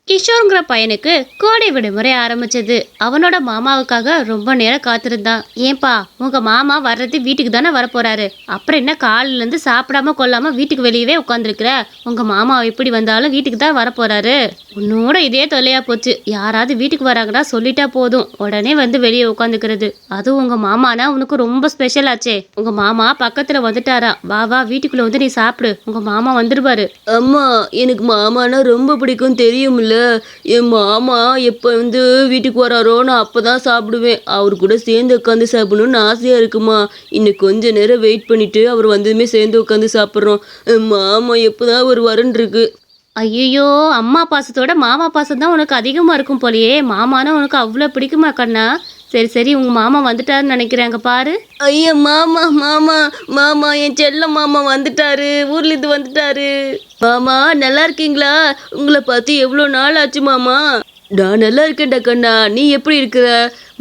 கிஷோருங்கிற பையனுக்கு கோடை விடுமுறை ஆரம்பிச்சது. அவனோட மாமாவுக்காக ரொம்ப நேரம் காத்திருந்தான். ஏன்பா, உங்க மாமா வர்றது வீட்டுக்கு தானே வரப்போறாரு, அப்புறம் என்ன காலில இருந்து சாப்பிடாம கொள்ளாம வீட்டுக்கு வெளியவே உட்காந்துருக்குற? உங்க மாமா எப்படி வந்தாலும் வீட்டுக்கு தான் வரப்போறாரு. உன்னோட இதே தொல்லையா போச்சு. யாராவது வீட்டுக்கு வராங்கன்னா சொல்லிட்டா போதும், உடனே வந்து வெளியே உட்காந்துக்கிறது. அதுவும் உங்க மாமானா உனக்கு ரொம்ப ஸ்பெஷல் ஆச்சே. உங்க மாமா பக்கத்துல வந்துட்டாரா? வா வா, வீட்டுக்குள்ள வந்து நீ சாப்பிடு, உங்க மாமா வந்துருவாரு. அம்மா, எனக்கு மாமானா ரொம்ப பிடிக்கும் தெரியும்ல. என் மாமா எப்போ வந்து வீட்டுக்கு வராரோ நான் அப்போ தான் சாப்பிடுவேன். அவர் கூட சேர்ந்து உட்காந்து சாப்பிடணும்னு ஆசையாக இருக்குமா. இன்னும் கொஞ்ச நேரம் வெயிட் பண்ணிட்டு அவர் வந்ததுமே சேர்ந்து உட்காந்து சாப்பிட்றோம். மாமா எப்போ தான் அவர் வரன்னு இருக்கு. ஐயோ, அம்மா பாசத்தோட மாமா பாசம் தான் உனக்கு அதிகமா இருக்கும் போலயே. மாமானா உனக்கு அவ்வளோ பிடிக்குமா கண்ணா? சரி சரி, உங்க மாமா வந்துட்டாருன்னு நினைக்கிறேங்க பாரு. ஐயா, மாமா மாமா மாமா, என் செல்ல மாமா வந்துட்டாரு, ஊர்லேருந்து வந்துட்டாரு. மாமா நல்லா இருக்கீங்களா? உங்களை பார்த்து எவ்வளோ நாள் ஆச்சு மாமா. நான் நல்லா இருக்கேன்டா கண்ணா, நீ எப்படி இருக்கிற?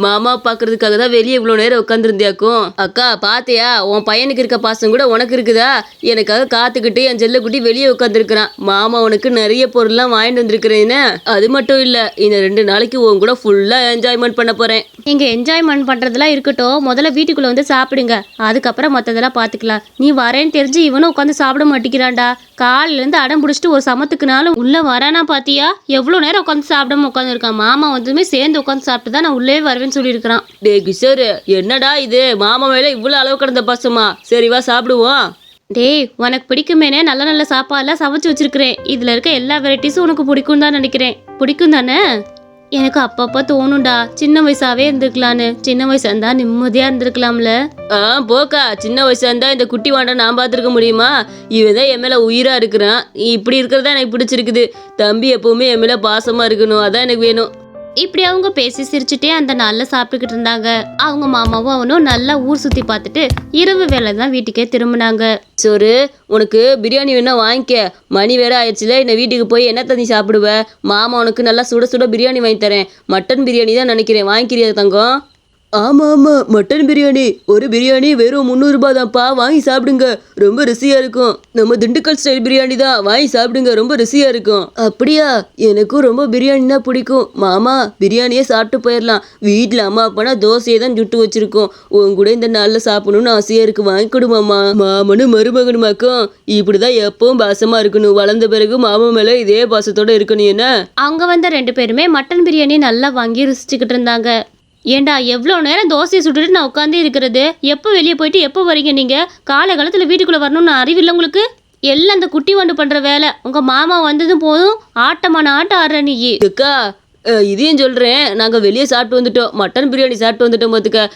மாமா பார்க்கறதுக்காக தான் வெளியே இவ்வளோ நேரம் உட்காந்துருந்தியாக்கும். அக்கா பாத்தியா, உன் பையனுக்கு இருக்க பாசம் கூட உனக்கு இருக்குதா? எனக்காக காத்துக்கிட்டு என் செல்லக்குட்டி வெளியே உட்காந்துருக்கிறான். மாமா உனக்கு நிறைய பொருள்லாம் வாங்கிட்டு வந்திருக்கிறேன்னு. அது மட்டும் இல்லை, இந்த 2 நாளைக்கு உன் கூட ஃபுல்லாக என்ஜாய்மெண்ட் பண்ண போகிறேன். நீங்க என்ஜாய்மெண்ட் பண்றதெல்லாம் இருக்கட்டும், முதல்ல வீட்டுக்குள்ள வந்து சாப்பிடுங்க, அதுக்கப்புறம் மற்றதெல்லாம் பார்த்துக்கலாம். நீ வரேன்னு தெரிஞ்சு இவனும் உட்காந்து சாப்பிட மாட்டேங்கிறான்டா. காலில இருந்து அடம் பிடிச்சிட்டு ஒரு சமத்துக்குனாலும் உள்ள வரானா பாத்தியா? எவ்வளோ நேரம் உட்காந்து சாப்பிடாம உட்காந்துருக்கான். மாமா வந்துமே சேர்ந்து உட்காந்து சாப்பிட்டு தான் நான் உள்ளே வருவேன்னு சொல்லியிருக்கிறான். டே கிஷோர், என்னடா இது, மாமா மேலே இவ்வளோ அளவு கடந்த பாசமா? சரி வா சாப்பிடுவோம். டேய், உனக்கு பிடிக்குமேனே நல்ல நல்ல சாப்பாடுலாம் சமைச்சு வச்சிருக்கிறேன். இதுல இருக்க எல்லா வெரைட்டிஸும் உனக்கு பிடிக்கும் தான் நினைக்கிறேன். பிடிக்கும் தானே? எனக்கு அப்பப்போ தோணும்டா, சின்ன வயசாவே இருந்திருக்கலான்னு. சின்ன வயசா இருந்தா நிம்மதியா இருந்திருக்கலாம்ல. போக்கா, சின்ன வயசா இருந்தா இந்த குட்டி வாண்டை நான் பார்த்துருக்க முடியுமா? இவன் தான் என் மேலே உயிராக இருக்கிறான். இப்படி இருக்கிறதா எனக்கு பிடிச்சிருக்குது. தம்பி எப்பவுமே என் மேலே பாசமாக இருக்கணும், அதான் எனக்கு வேணும். இப்படி அவங்க பேசி சிரிச்சுட்டே அந்த நாள்ல சாப்பிட்டுக்கிட்டு இருந்தாங்க. அவங்க மாமாவும் அவனும் நல்லா ஊர் சுத்தி பார்த்துட்டு இரவு வேலை தான் வீட்டுக்கே திரும்பினாங்க. சோறு, உனக்கு பிரியாணி வேணா வாங்கிக்க. மணி வேற ஆயிடுச்சுல, இந்த வீட்டுக்கு போய் என்ன தண்ணி சாப்பிடுவ? மாமா உனக்கு நல்லா சுட சுட பிரியாணி வாங்கி தரேன். மட்டன் பிரியாணி தான் நினைக்கிறேன், வாங்கிக்கிறியா தங்கம்? ஆமாம் ஆமாம், மட்டன் பிரியாணி. ஒரு பிரியாணி வெறும் 300 ரூபாய் தான்ப்பா, வாங்கி சாப்பிடுங்க, ரொம்ப ருசியாக இருக்கும். நம்ம திண்டுக்கல் ஸ்டைல் பிரியாணி தான், வாங்கி சாப்பிடுங்க, ரொம்ப ருசியாக இருக்கும். அப்படியா? எனக்கும் ரொம்ப பிரியாணி தான் பிடிக்கும். மாமா, பிரியாணியே சாப்பிட்டு போயிடலாம். வீட்டில் அம்மா அப்பானா தோசையை தான் சுட்டு வச்சிருக்கோம். உன் கூட இந்த நாளில் சாப்பிடணும்னு ஆசையாக இருக்குது, வாங்கி கொடுமாம்மா. மாமனும் மருமகனுமாக்கும் இப்படி தான் எப்பவும் பாசமாக இருக்கணும். வளர்ந்த பிறகு மாமா மேலே இதே பாசத்தோடு இருக்கணும். என்ன? அவங்க வந்த 2 பேருமே மட்டன் பிரியாணி நல்லா வாங்கி ருசிச்சுக்கிட்டு இருந்தாங்க. ஏண்டா, எவ்வளோ நேரம் தோசையை சுட்டுட்டு நான் உட்காந்தே இருக்கிறது? எப்போ வெளியே போயிட்டு எப்போ வரீங்க நீங்கள்? காலகாலத்தில் வீட்டுக்குள்ளே வரணும்னு அறிவில்லை உங்களுக்கு? எல்லாம் அந்த குட்டி வண்டு பண்ணுற வேலை. உங்கள் மாமா வந்ததும் போதும் ஆட்டமான ஆட்டம் ஆடுற நீ. அக்கா, இதையும் சொல்கிறேன், நாங்கள் வெளியே சாப்பிட்டு வந்துட்டோம், மட்டன் பிரியாணி சாப்பிட்டு வந்துட்டோம் பார்த்துக்க.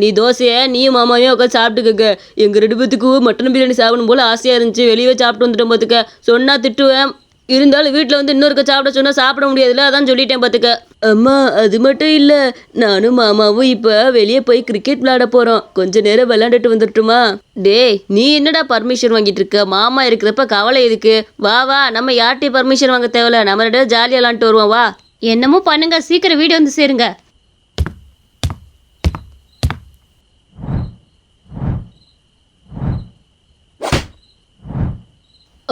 நீ தோசையை நீயும் மாமாவையும் உட்காந்து சாப்பிட்டுக்க. எங்கள் 2 பேத்துக்கும் மட்டன் பிரியாணி சாப்பிடும் போல் ஆசையாக இருந்துச்சு, வெளியே சாப்பிட்டு வந்துட்டோம் பார்த்துக்க. சொன்னால் திட்டுவேன், இருந்தாலும் வீட்டில் வந்து இன்னொருக்க சாப்பிட சொன்னால் சாப்பிட முடியாதுல்ல, அதான் சொல்லிட்டேன் பார்த்துக்க. அம்மா, அது மட்டும் இல்லை, நானும் மாமாவும் இப்போ வெளியே போய் கிரிக்கெட் விளையாட போகிறோம். கொஞ்ச நேரம் விளையாண்டுட்டு வந்துட்டுமா? டேய், நீ என்னடா பர்மிஷன் வாங்கிட்டு இருக்க? மாமா இருக்கிறப்ப கவலை எதுக்கு? வா வா, நம்ம யார்கிட்டையும் பர்மிஷன் வாங்க தேவையில்ல, நம்ம 2 ஜாலியாக விளாண்டுட்டு வருவோம். வா. என்னமோ பண்ணுங்க, சீக்கிரம் வீடு வந்து சேருங்க.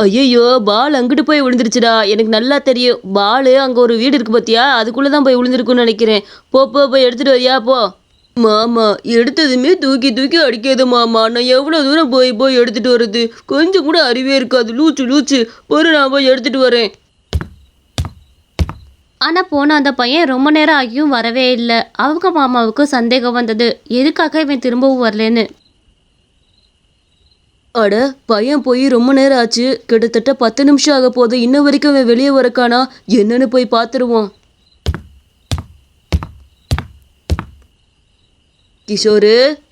ஐயோ, பால் அங்கிட்டு போய் விழுந்துருச்சுடா. எனக்கு நல்லா தெரியும், பால் அங்கே ஒரு வீடு இருக்கு பார்த்தியா, அதுக்குள்ளே தான் போய் விழுந்துருக்குன்னு நினைக்கிறேன். போய் எடுத்துகிட்டு வரியா? போ. மாமா, எடுத்ததுமே தூக்கி தூக்கி அடிக்காது மாமா. நான் எவ்வளோ தூரம் போய் எடுத்துகிட்டு வர்றது? கொஞ்சம் கூட அறிவே இருக்காது. லூச்சு பொறு, நான் போய் எடுத்துகிட்டு வரேன். ஆனால் போன அந்த பையன் ரொம்ப நேரம் ஆகியும் வரவே இல்லை. அவங்க மாமாவுக்கு சந்தேகம் வந்தது, எதுக்காக இவன் திரும்பவும் வரலன்னு. அட, பையன் போய் ரொம்ப நேரம் ஆச்சு, கிட்டத்தட்ட 10 நிமிஷம் ஆக போகுது. இன்ன வரைக்கும் அவன் வெளியே வரக்கானா? என்னன்னு போய் பார்த்துருவோம்.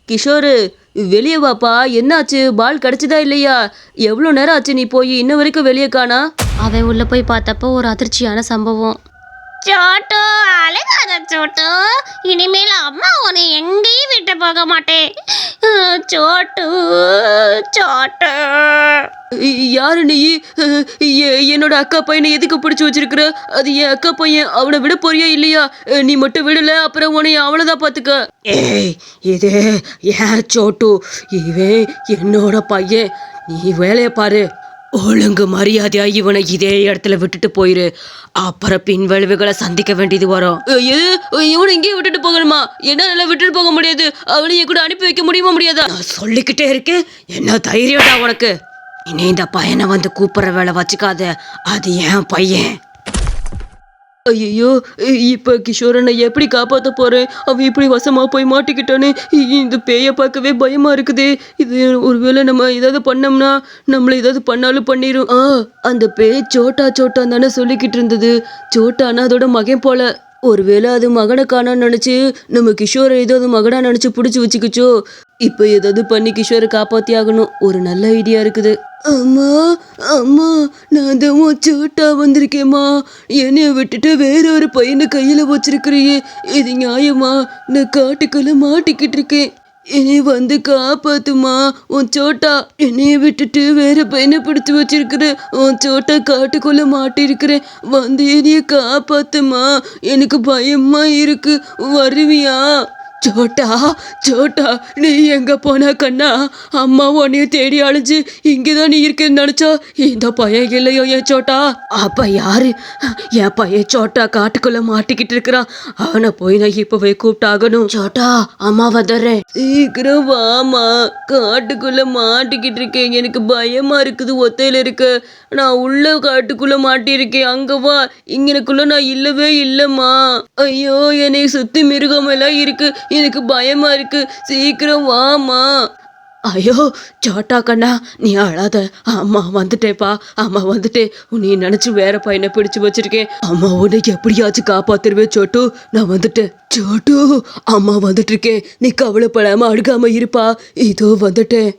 கிஷோரு, வெளியே வாப்பா. என்னாச்சு? பால் கிடைச்சதா இல்லையா? எவ்வளோ நேரம் ஆச்சு நீ போய், இன்ன வரைக்கும் வெளியே காணா? அவன் உள்ள போய் பார்த்தப்போ ஒரு அதிர்ச்சியான சம்பவம். சோட்டு, அழகாத சோட்டு, இனிமேல் அம்மா உன்னை எங்கேயும் விட்டு போக மாட்டேன். சோட்டு சோட்டு. யாரு நீ? என்னோட அக்கா பையனை எதுக்கு பிடிச்சி வச்சிருக்கிற? அது என் அக்கா பையன், அவனை விட போறியா இல்லையா? நீ மட்டும் விடல, அப்புறம் உன்னை அவ்வளோதான் பார்த்துக்க. ஏய், இது ஏன் சோட்டு, இவன் என்னோட பையன், நீ வேலையை பாரு. ஒழுங்கு மரியாதையா இவனை இதே இடத்துல விட்டுட்டு போயிரு, அப்புறம் பின் விளைவுகளை சந்திக்க வேண்டியது வரும். இவனை இங்கேயே விட்டுட்டு போகணுமா? என்னால விட்டுட்டு போக முடியாது. அவனை என் கூட அனுப்பி வைக்க முடியுமா முடியாதா? நான் சொல்லிக்கிட்டே இருக்கேன், என்ன தைரியம்டா உனக்கு? இனி இந்த பையனை வந்து கூப்பிடுற வேலை வச்சுக்காத, அது என் பையன். ஐயோ, இப்ப கிஷோரனை எப்படி காப்பாத்த போறேன்? அவன் இப்படி வசமா போய் மாட்டிக்கிட்டானே. இந்த பேயை பார்க்கவே பயமா இருக்குது. இது ஒருவேளை நம்ம ஏதாவது பண்ணோம்னா நம்மள ஏதாவது பண்ணாலும் பண்ணிரும். அந்த பேய் சோட்டா சோட்டான் தானே சொல்லிக்கிட்டு இருந்தது. சோட்டானா அதோட மகன் போல. ஒருவேளை அது மகனை காணான்னு நினைச்சு நம்ம கிஷோரை ஏதோ அது மகனா நினைச்சு பிடிச்சி வச்சுக்கிச்சோ. இப்ப ஏதாவது பண்ணி கிஷோரை காப்பாத்தி ஆகணும். ஒரு நல்ல ஐடியா இருக்குது. அம்மா அம்மா, நான் தான் சோட்டா வந்திருக்கேம்மா. என்னைய விட்டுட்டு வேற ஒரு பையனை கையில வச்சிருக்கிறியே, இது நியாயமா? நான் காட்டுக்குள்ள மாட்டிக்கிட்டு இருக்கேன், என்னை வந்து காப்பாத்துமா. உன் சோட்டா என்னைய விட்டுட்டு வேற பையனை பிடிச்சு வச்சிருக்கிற. உன் சோட்டா காட்டுக்குள்ள மாட்டிருக்கிறேன், வந்து என்னைய காப்பாத்துமா. எனக்கு பயமா இருக்கு, வருவியா? சோட்டா சோட்டா, நீ எங்க போன கண்ணா? அம்மா உன்னைய தேடி அழிஞ்சு இங்கேதான் நீ இருக்கேன்னு நினைச்சா இந்த பையன் இல்லையோ என் சோட்டா? அப்ப யாரு? என் பையன் சோட்டா காட்டுக்குள்ள மாட்டிக்கிட்டு இருக்கிறான். அவனை போய் நான் இப்பவே கூப்பிட்டாகணும். சோட்டா, அம்மா வந்துடுறேன், சீக்கிரம் வாமா. காட்டுக்குள்ள மாட்டிக்கிட்டு இருக்கேன், எனக்கு பயமா இருக்குது. ஒத்தையில இருக்க நான் உள்ள காட்டுக்குள்ள மாட்டிருக்கேன், அங்க வா. இங்கனக்குள்ள நான் இல்லவே இல்லம்மா. ஐயோ, என்னை சுத்தி மிருகமெல்லாம் இருக்கு, எனக்கு பயமா இருக்கு, சீக்கிரம் வாமா. ஐயோ சோட்டா கண்ணா, நீ அழாத. அம்மா வந்துட்டேப்பா, அம்மா வந்துட்டே. நீ நினைச்சு வேற பையனை பிடிச்சு வச்சிருக்கேன். அம்மா உன்னை எப்படியாச்சும் காப்பாத்திருவேன் சோட்டு, நான் வந்துட்டேன். சோட்டு, அம்மா வந்துட்டு இருக்கேன், நீ கவலைப்படாம அழுகாம இருப்பா. இதோ வந்துட்டேன்.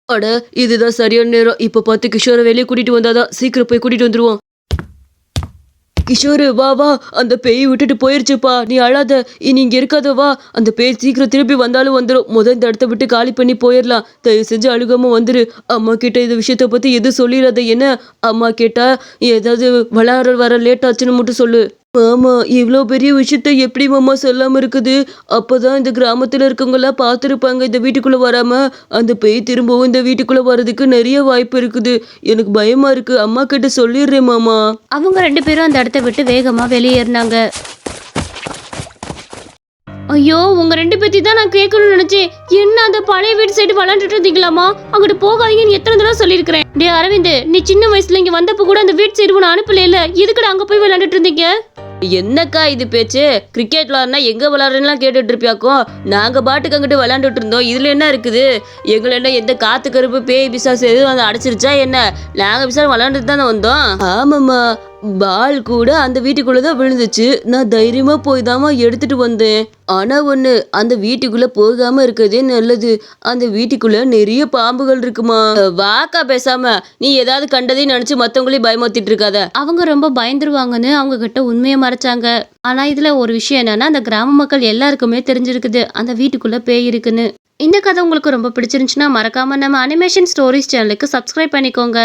அட, இதுதான் சரியான நேரம். இப்ப பார்த்து கிஷோரை வெளியே கூட்டிட்டு வந்தாதான் சீக்கிரம் போய் கூட்டிட்டு வந்துருவோம். கிஷோரு, வா வா, அந்த பேய் விட்டுட்டு போயிருச்சுப்பா, நீ அழாத. இனி இங்க இருக்காத, வா. அந்த பேய் சீக்கிரம் திருப்பி வந்தாலும் வந்துடும். முதல் இந்த இடத்த விட்டு காலி பண்ணி போயிடலாம். தயவு செஞ்சு அழுகாம வந்துரு. அம்மா கிட்ட இந்த விஷயத்த பத்தி எதுவும் சொல்லிடாத. என்ன அம்மா கேட்டா ஏதாவது விளையாட வர லேட் ஆச்சுன்னு மட்டும் சொல்லு. ஆமா, இவ்வளோ பெரிய விஷயத்த எப்படி மாமா சொல்லாம இருக்குது? அப்பதான் இந்த கிராமத்துல இருக்கவங்கெல்லாம் பார்த்துருப்பாங்க. இந்த வீட்டுக்குள்ள வராம அந்த பேய் திரும்பவும் இந்த வீட்டுக்குள்ள வர்றதுக்கு நிறைய வாய்ப்பு இருக்குது. எனக்கு பயமா இருக்கு. அம்மா கிட்ட சொல்லிடுறேன் மாமா. அவங்க 2 பேரும் அந்த இடத்த விட்டு வேகமா வெளியேறினாங்க. ஐயோ, உங்க 2 பேத்தி தான் நான் கேட்கணும்னு நினைச்சேன். என்ன அந்த பழைய வீட்டு சைடு விளையாண்டுட்டு இருந்தீங்களாமா? அங்கிட்டு போகாதீங்கன்னு எத்தனை தடவை சொல்லியிருக்கிறேன். டே அரவிந்த், நீ சின்ன வயசுல இங்க வந்தப்ப கூட அந்த வீட்டு சைடு உன்னை அனுப்பல இல்ல, எதுக்குடா அங்க போய் விளையாண்டுட்டு இருந்தீங்க? என்னக்கா இது பேச்சு? கிரிக்கெட் விளாட்னா எங்க விளாட்றேன்னா கேட்டுட்டு இருப்பியாக்கும். நாங்க பாட்டுக்கு அங்கிட்டு விளையாண்டுட்டு இருந்தோம். இதுல என்ன இருக்குது? எங்களை என்ன எந்த காத்து கருப்பு பேய் பிசாசு எதுவும் வந்து அடைச்சிருச்சா என்ன? நாங்க பிசாசு விளையாண்டுட்டு தானே வந்தோம். ஆமாம்மா, பால் கூட அந்த வீட்டுக்குள்ளதான் விழுந்துச்சு. நான் தைரியமா போய் தாமா எடுத்துட்டு வந்தேன். ஆனா ஒண்ணு, அந்த வீட்டுக்குள்ள போகாம இருக்கதே நல்லது. அந்த வீட்டுக்குள்ள நிறைய பாம்புகள் இருக்குமா. வாக்கா பேசாம, நீ ஏதாவது கண்டதையும் நினைச்சு மத்தவங்களையும் பயமுறுத்திட்டு இருக்காத. அவங்க ரொம்ப பயந்துருவாங்கன்னு அவங்க கிட்ட உண்மையை மறைச்சாங்க. ஆனா இதுல ஒரு விஷயம் என்னன்னா, அந்த கிராம மக்கள் எல்லாருக்குமே தெரிஞ்சிருக்குது அந்த வீட்டுக்குள்ள பேய் இருக்குன்னு. இந்த கதை உங்களுக்கு ரொம்ப பிடிச்சிருந்துச்சுன்னா மறக்காம நம்ம அனிமேஷன் ஸ்டோரிஸ் சேனலுக்கு சப்ஸ்கிரைப் பண்ணிக்கோங்க.